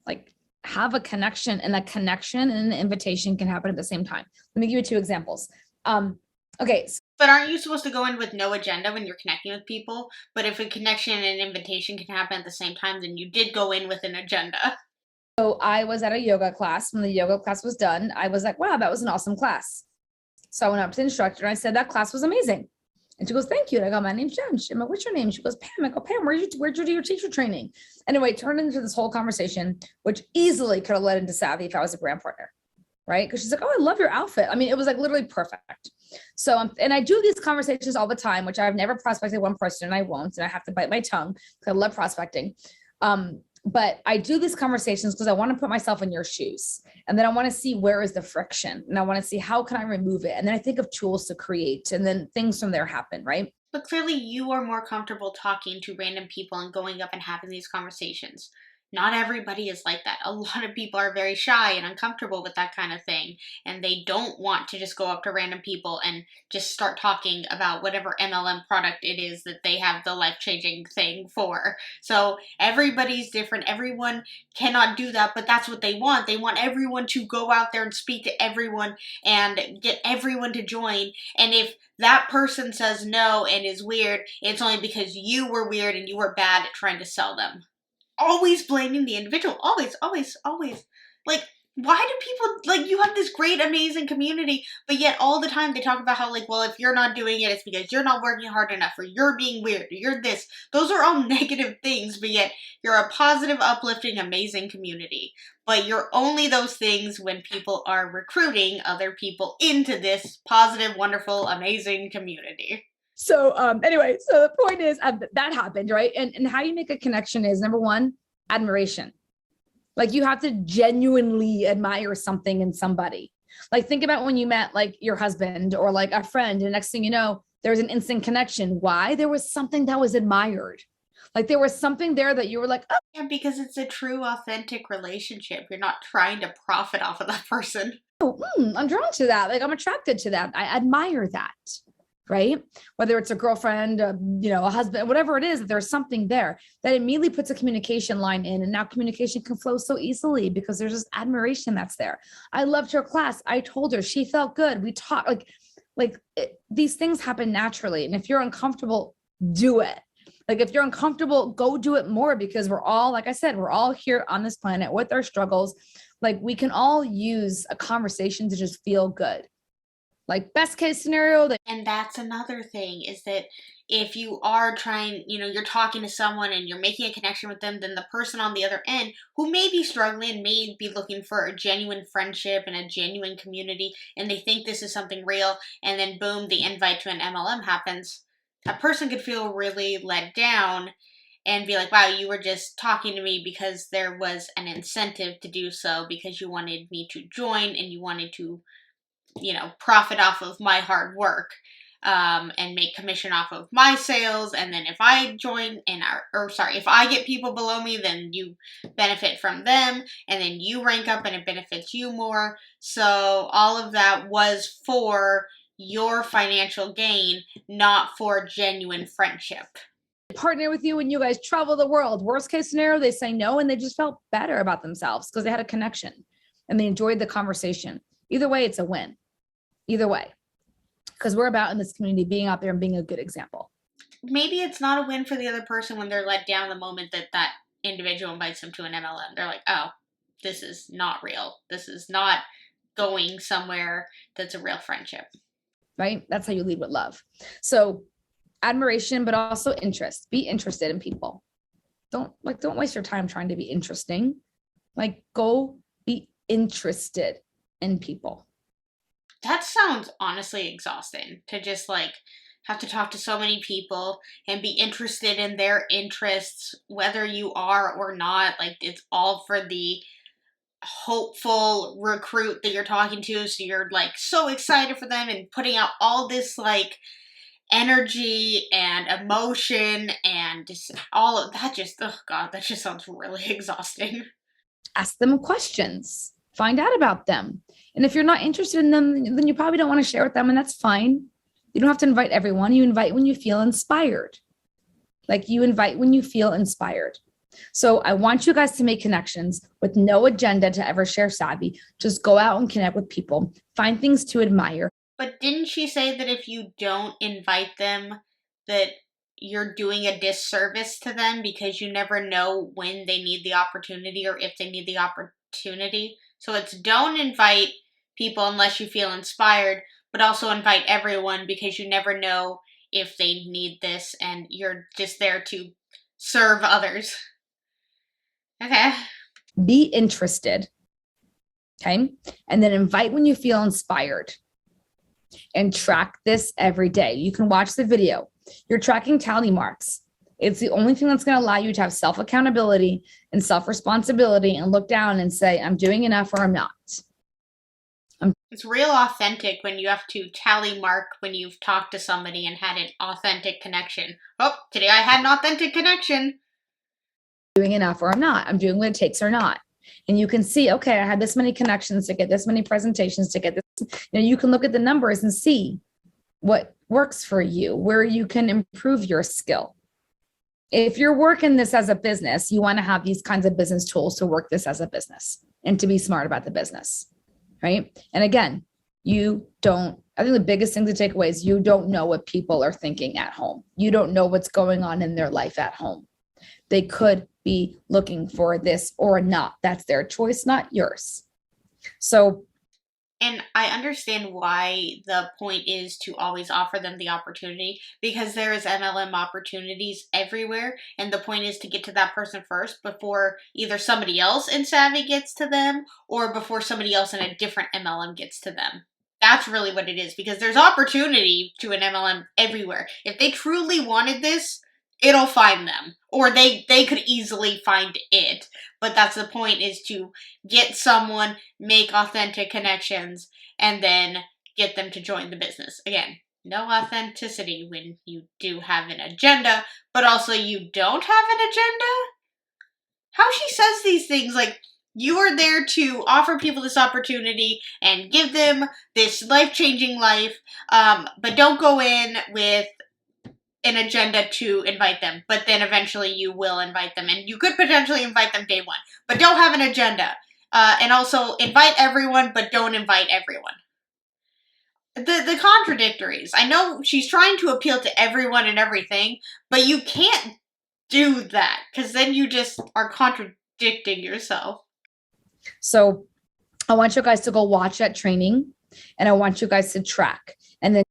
Like, have a connection, and that connection and the invitation can happen at the same time. Let me give you 2 examples. Okay. But aren't you supposed to go in with no agenda when you're connecting with people? But if a connection and an invitation can happen at the same time, then you did go in with an agenda. So I was at a yoga class. When the yoga class was done, I was like, wow, that was an awesome class. So I went up to the instructor and I said, that class was amazing. And she goes, thank you. And I go, my name's Jen. I'm like, what's your name? She goes, Pam. I go, Pam, where'd you do your teacher training? Anyway, it turned into this whole conversation, which easily could have led into Savvy if I was a brand partner, right? Because she's like, oh, I love your outfit. I mean, it was like literally perfect. So, and I do these conversations all the time, which I've never prospected one person and I won't, and I have to bite my tongue because I love prospecting. But I do these conversations because I want to put myself in your shoes. And then I want to see where is the friction, and I want to see how can I remove it. And then I think of tools to create, and then things from there happen, right? But clearly you are more comfortable talking to random people and going up and having these conversations. Not everybody is like that. A lot of people are very shy and uncomfortable with that kind of thing, and they don't want to just go up to random people and just start talking about whatever MLM product it is that they have the life-changing thing for. So everybody's different. Everyone cannot do that, but that's what they want. They want everyone to go out there and speak to everyone and get everyone to join. And if that person says no and is weird, it's only because you were weird and you were bad at trying to sell them. Always blaming the individual. Always, always, always. Like, Why do people, like, you have this great, amazing community, but yet all the time they talk about how, like, well, if you're not doing it, it's because you're not working hard enough, or you're being weird, or you're this. Those are all negative things, but yet you're a positive, uplifting, amazing community. But you're only those things when people are recruiting other people into this positive, wonderful, amazing community. So anyway, so the point is that happened, right? And how you make a connection is, number one, admiration. Like, you have to genuinely admire something in somebody. Like, think about when you met like your husband or like a friend, and next thing you know, there's an instant connection. Why? There was something that was admired. Like, there was something there that you were like, oh. Yeah, because it's a true, authentic relationship. You're not trying to profit off of that person. I'm drawn to that. Like, I'm attracted to that. I admire that. Right? Whether it's a girlfriend, a husband, whatever it is, there's something there that immediately puts a communication line in. And now communication can flow so easily because there's this admiration that's there. I loved her class. I told her, she felt good. We talked these things happen naturally. And if you're uncomfortable, do it. Like, if you're uncomfortable, go do it more, because we're all, like I said, we're all here on this planet with our struggles. Like, we can all use a conversation to just feel good. Like, best case scenario. And that's another thing, is that if you are trying, you're talking to someone and you're making a connection with them, then the person on the other end who may be struggling, may be looking for a genuine friendship and a genuine community, and they think this is something real, and then boom, the invite to an MLM happens, that person could feel really let down and be like, wow, you were just talking to me because there was an incentive to do so, because you wanted me to join and you wanted to profit off of my hard work, and make commission off of my sales. And then if I join if I get people below me, then you benefit from them, and then you rank up and it benefits you more. So all of that was for your financial gain, not for genuine friendship. Partner with you when you guys travel the world. Worst case scenario, they say no, and they just felt better about themselves because they had a connection and they enjoyed the conversation. Either way, it's a win. Either way, because we're about, in this community, being out there and being a good example. Maybe it's not a win for the other person when they're let down the moment that individual invites them to an MLM. They're like, oh, this is not real. This is not going somewhere that's a real friendship. Right? That's how you lead with love. So admiration, but also interest. Be interested in people. Don't waste your time trying to be interesting. Like, go be interested in people. That sounds honestly exhausting, to just have to talk to so many people and be interested in their interests, whether you are or not. Like, it's all for the hopeful recruit that you're talking to. So you're so excited for them and putting out all this energy and emotion and just all of that. Oh God, that just sounds really exhausting. Ask them questions. Find out about them. And if you're not interested in them, then you probably don't want to share with them, and that's fine. You don't have to invite everyone. You invite when you feel inspired. Like, you invite when you feel inspired. So I want you guys to make connections with no agenda to ever share Savvy. Just go out and connect with people. Find things to admire. But didn't she say that if you don't invite them, that you're doing a disservice to them, because you never know when they need the opportunity or if they need the opportunity? So it's, don't invite people unless you feel inspired, but also invite everyone, because you never know if they need this and you're just there to serve others. Okay. Be interested. Okay. And then invite when you feel inspired. And track this every day. You can watch the video. You're tracking tally marks. It's the only thing that's going to allow you to have self-accountability and self-responsibility and look down and say, I'm doing enough or I'm not. It's real authentic when you have to tally mark when you've talked to somebody and had an authentic connection. Oh, today I had an authentic connection. Doing enough or I'm not. I'm doing what it takes or not. And you can see, okay, I had this many connections to get this many presentations to get this. You can look at the numbers and see what works for you, where you can improve your skill. If you're working this as a business, you want to have these kinds of business tools to work this as a business and to be smart about the business, right? And again, I think the biggest thing to take away is you don't know what people are thinking at home. You don't know what's going on in their life at home. They could be looking for this or not. That's their choice, not yours. So And I understand why the point is to always offer them the opportunity, because there is MLM opportunities everywhere, and the point is to get to that person first before either somebody else in Savvy gets to them or before somebody else in a different MLM gets to them. That's really what it is, because there's opportunity to an MLM everywhere. If they truly wanted this, it'll find them, or they could easily find it. But that's the point, is to get someone, make authentic connections, and then get them to join the business. Again, no authenticity when you do have an agenda, but also you don't have an agenda? How she says these things, like, you are there to offer people this opportunity and give them this life-changing life, but don't go in with an agenda to invite them, but then eventually you will invite them, and you could potentially invite them day one, but don't have an agenda. And also invite everyone, but don't invite everyone. The contradictories. I know she's trying to appeal to everyone and everything, but you can't do that, because then you just are contradicting yourself. So I want you guys to go watch that training, and I want you guys to track. And then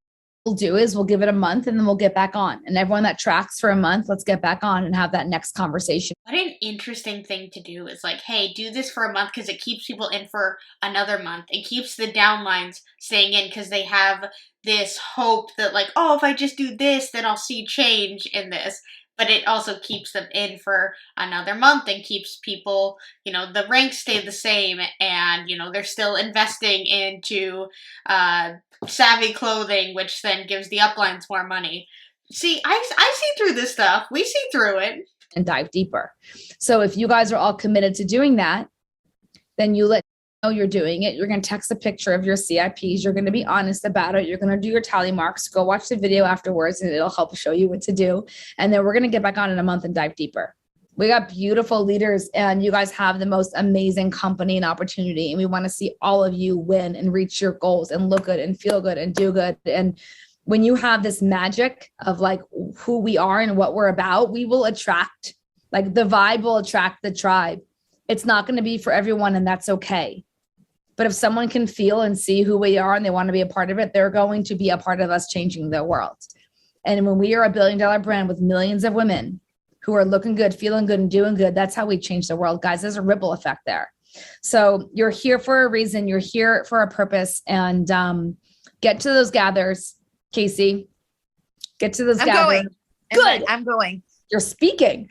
what we'll do is we'll give it a month, and then we'll get back on. And everyone that tracks for a month, let's get back on and have that next conversation. What an interesting thing to do is like, hey, do this for a month, because it keeps people in for another month. It keeps the downlines staying in, because they have this hope that, like, oh, if I just do this, then I'll see change in this. But it also keeps them in for another month and keeps people, the ranks stay the same, and, they're still investing into Savvy clothing, which then gives the uplines more money. See, I see through this stuff. We see through it. And dive deeper. So if you guys are all committed to doing that, then you let know you're doing it. You're going to text a picture of your CIPs. You're going to be honest about it. You're going to do your tally marks. Go watch the video afterwards, and it'll help show you what to do. And then we're going to get back on in a month and dive deeper. We got beautiful leaders, and you guys have the most amazing company and opportunity. And we want to see all of you win and reach your goals and look good and feel good and do good. And when you have this magic of like who we are and what we're about, we will attract, like the vibe will attract the tribe. It's not going to be for everyone, and that's okay. But if someone can feel and see who we are and they want to be a part of it, they're going to be a part of us changing the world. And when we are a $1 billion brand with millions of women who are looking good, feeling good, and doing good, that's how we change the world, guys. There's a ripple effect there. So you're here for a reason. You're here for a purpose, and get to those gathers. Casey, get to those gathers. Good. I'm going. You're speaking.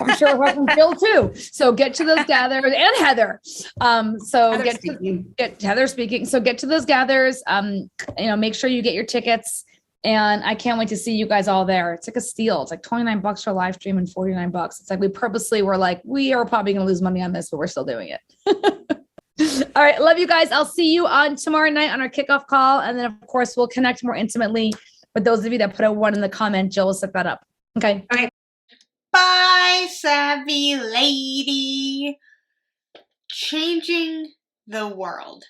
I'm sure her husband Phil too. So get to those gathers, and Heather. Get Heather speaking. So get to those gathers. Make sure you get your tickets. And I can't wait to see you guys all there. It's like a steal. It's like $29 for a live stream and $49. It's like we purposely were like, we are probably going to lose money on this, but we're still doing it. All right. Love you guys. I'll see you on tomorrow night on our kickoff call. And then of course we'll connect more intimately with those of you that put a 1 in the comment. Jill will set that up. Okay. Okay. Bye, Savvy lady. Changing the world.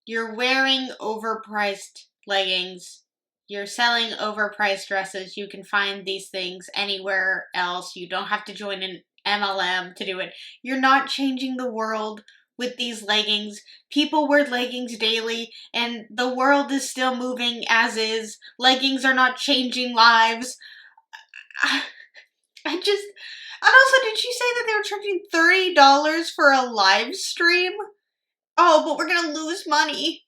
You're wearing overpriced leggings. You're selling overpriced dresses. You can find these things anywhere else. You don't have to join an MLM to do it. You're not changing the world with these leggings. People wear leggings daily, and the world is still moving as is. Leggings are not changing lives. And also, did she say that they were charging $30 for a live stream? Oh, but we're gonna lose money.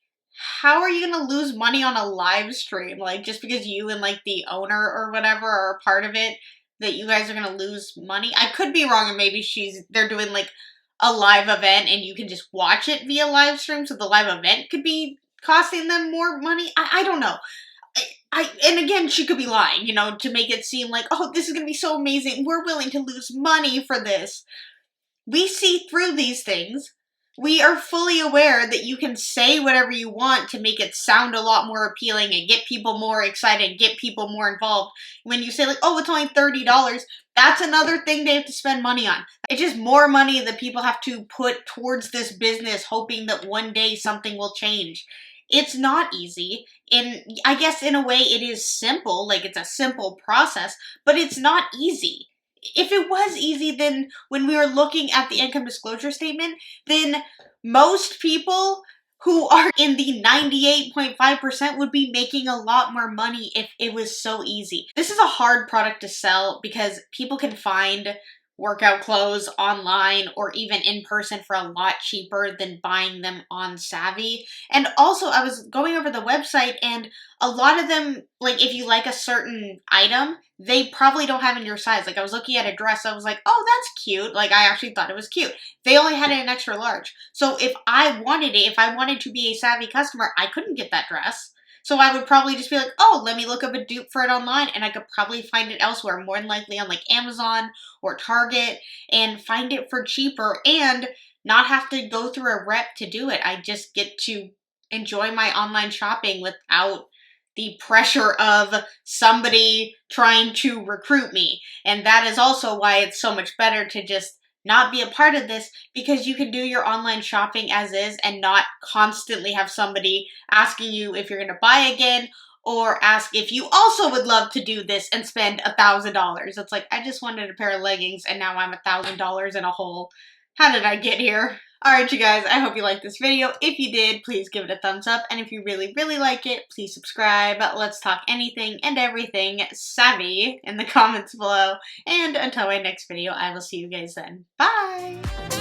How are you gonna lose money on a live stream? Like, just because you and, like, the owner or whatever are a part of it, that you guys are gonna lose money? I could be wrong, and maybe they're doing, like, a live event, and you can just watch it via live stream, so the live event could be costing them more money? I don't know. And again, she could be lying, to make it seem like, oh, this is going to be so amazing. We're willing to lose money for this. We see through these things. We are fully aware that you can say whatever you want to make it sound a lot more appealing and get people more excited, get people more involved. When you say, like, oh, it's only $30, that's another thing they have to spend money on. It's just more money that people have to put towards this business, hoping that one day something will change. It's not easy. And I guess in a way it is simple, like it's a simple process, but it's not easy. if it was easy, then when we were looking at the income disclosure statement, then most people who are in the 98.5% would be making a lot more money if it was so easy. This is a hard product to sell because people can find workout clothes online or even in person for a lot cheaper than buying them on Savvy. And also, I was going over the website, and a lot of them, like, if you like a certain item, they probably don't have in your size. Like, I was looking at a dress, I was like, oh, that's cute. Like, I actually thought it was cute. They only had it in extra large. So if I wanted it, if I wanted to be a Savvy customer, I couldn't get that dress. So I would probably just be like, oh, let me look up a dupe for it online, and I could probably find it elsewhere, more than likely on like Amazon or Target, and find it for cheaper and not have to go through a rep to do it. I just get to enjoy my online shopping without the pressure of somebody trying to recruit me. And that is also why it's so much better to just not be a part of this, because you can do your online shopping as is and not constantly have somebody asking you if you're going to buy again or ask if you also would love to do this and spend $1,000. It's like, I just wanted a pair of leggings and now I'm $1,000 in a hole. How did I get here? Alright, you guys, I hope you liked this video. If you did, please give it a thumbs up. And if you really, really like it, please subscribe. Let's talk anything and everything savvy in the comments below. And until my next video, I will see you guys then. Bye!